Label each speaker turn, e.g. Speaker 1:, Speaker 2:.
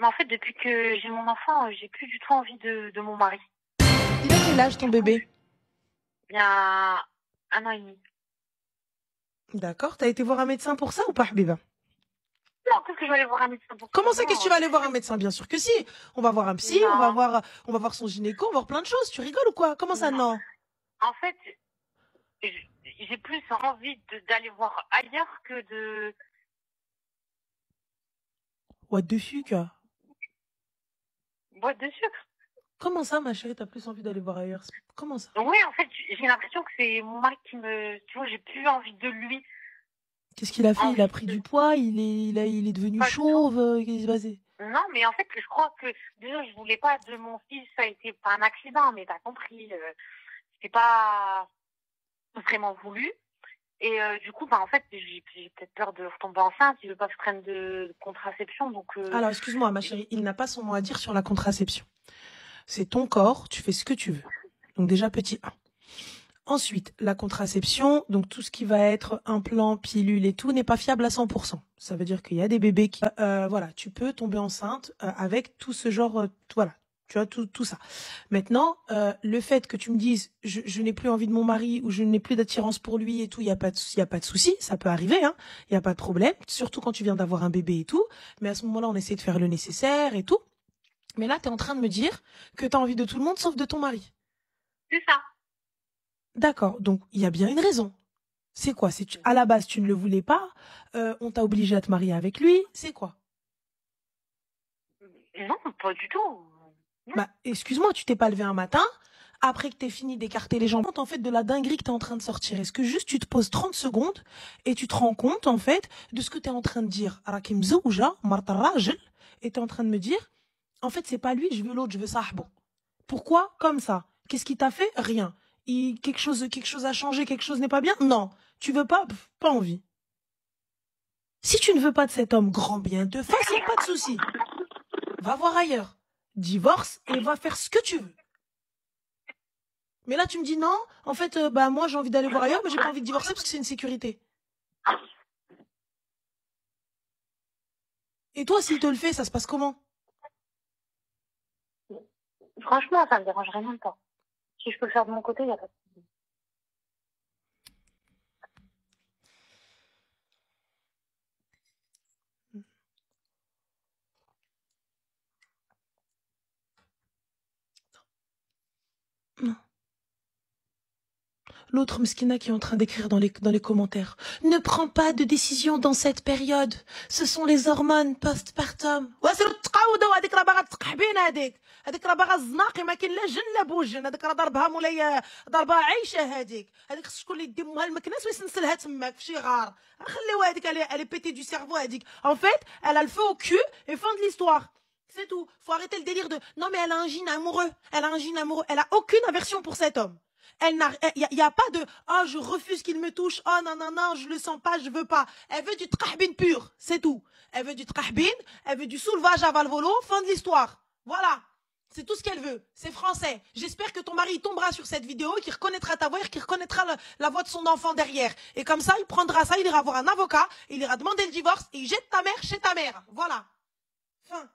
Speaker 1: Mais en fait, depuis que j'ai mon enfant, j'ai plus du tout envie de mon mari.
Speaker 2: Il a quel âge ton bébé?
Speaker 1: Il y a 1 an et demi.
Speaker 2: D'accord. T'as été voir un médecin pour ça ou pas, Habiba?
Speaker 1: Non, qu'est-ce que je vais aller voir un médecin pour ça?
Speaker 2: Comment ça, qu'est-ce que tu
Speaker 1: Non,
Speaker 2: vas aller voir un médecin? Bien sûr que si. On va voir un psy,
Speaker 1: non,
Speaker 2: on va voir son gynéco, on va voir plein de choses. Tu rigoles ou quoi? Comment ça,
Speaker 1: non.
Speaker 2: non?
Speaker 1: En fait, j'ai plus envie d'aller voir ailleurs que de...
Speaker 2: What the fuck?
Speaker 1: boîte de sucre.
Speaker 2: Comment ça, ma chérie, t'as plus envie d'aller voir ailleurs? Comment ça?
Speaker 1: Oui, en fait, j'ai l'impression que c'est mon mari qui me... Tu vois, j'ai plus envie de lui.
Speaker 2: Qu'est-ce qu'il a fait? Il a
Speaker 1: Envie
Speaker 2: pris
Speaker 1: de...
Speaker 2: du poids, il est devenu
Speaker 1: Pas du tout.
Speaker 2: chauve, qu'est-ce qui s'est passé?
Speaker 1: Non, mais en fait, je crois que déjà, je voulais pas de mon fils. Ça a été pas un accident, mais t'as compris. C'était pas vraiment voulu. Et du coup, bah, en fait, j'ai peut-être peur de retomber enceinte. Il veut pas que je prenne de contraception, donc...
Speaker 2: Alors, excuse-moi, ma chérie, il n'a pas son mot à dire sur la contraception. C'est ton corps, tu fais ce que tu veux. Donc déjà, petit 1. Ensuite, la contraception, donc tout ce qui va être implant, pilule et tout, n'est pas fiable à 100%. Ça veut dire qu'il y a des bébés qui... voilà, tu peux tomber enceinte avec tout ce genre... voilà, tu vois, tout ça. Maintenant, le fait que tu me dises je n'ai plus envie de mon mari ou je n'ai plus d'attirance pour lui et tout, il y a pas de souci, ça peut arriver, hein, il y a pas de problème, surtout quand tu viens d'avoir un bébé et tout. Mais à ce moment-là, on essaie de faire le nécessaire et tout. Mais là, tu es en train de me dire que tu as envie de tout le monde sauf de ton mari.
Speaker 1: C'est ça.
Speaker 2: D'accord, donc il y a bien une raison. C'est quoi? À la base, tu ne le voulais pas, on t'a obligé à te marier avec lui, c'est quoi?
Speaker 1: Non, pas du tout. Non.
Speaker 2: Bah, excuse-moi, tu t'es pas levé un matin, après que t'aies fini d'écarter les jambes, en fait, de la dinguerie que t'es en train de sortir. Est-ce que juste tu te poses 30 secondes et tu te rends compte, en fait, de ce que t'es en train de dire? Rakim Zouja, Marta Rajel, et t'es en train de me dire, en fait, c'est pas lui, je veux l'autre, je veux Sahbo. Pourquoi? Comme ça. Qu'est-ce qu'il t'a fait? Rien. Quelque chose a changé, quelque chose n'est pas bien? Non. Tu veux pas? Pff, pas envie. Si tu ne veux pas de cet homme, grand bien te fasse, y a pas de souci. Va voir ailleurs. Divorce et va faire ce que tu veux. Mais là, tu me dis non, en fait, bah moi j'ai envie d'aller voir ailleurs, mais j'ai pas envie de divorcer parce que c'est une sécurité. Et toi, s'il te le fait, ça se passe comment?
Speaker 1: Franchement, ça me dérangerait même pas. Si je peux le faire de mon côté, il n'y a pas de problème.
Speaker 2: Non. L'autre Mskina qui est en train d'écrire dans les commentaires. Ne prends pas de décision dans cette période. Ce sont les hormones postpartum. هذيك راه باغا الزناقي ما كاين لا جن لا بوجن هذيك راه ضربها مولاي ضربها عايشه هذيك خص شكون اللي يدي امها المكناس ويسنسلها تماك في شي غار خليوها هذيك elle est pétée du cerveau هذيك en fait elle a le feu au cul et fin de l'histoire. C'est tout. Faut arrêter le délire de non mais elle a un gène amoureux. Elle a un gène amoureux. Elle a aucune aversion pour cet homme. Il y a pas de oh je refuse qu'il me touche, oh non non non je le sens pas, je veux pas. Elle veut du trahbin pur, c'est tout. Elle veut du trahbin, elle veut du soulevage à Valvolo, fin de l'histoire. Voilà. C'est tout ce qu'elle veut. C'est français. J'espère que ton mari tombera sur cette vidéo et qu'il reconnaîtra ta voix et qu'il reconnaîtra la voix de son enfant derrière. Et comme ça, il prendra ça, il ira voir un avocat, il ira demander le divorce et il jette ta mère chez ta mère. Voilà. Fin.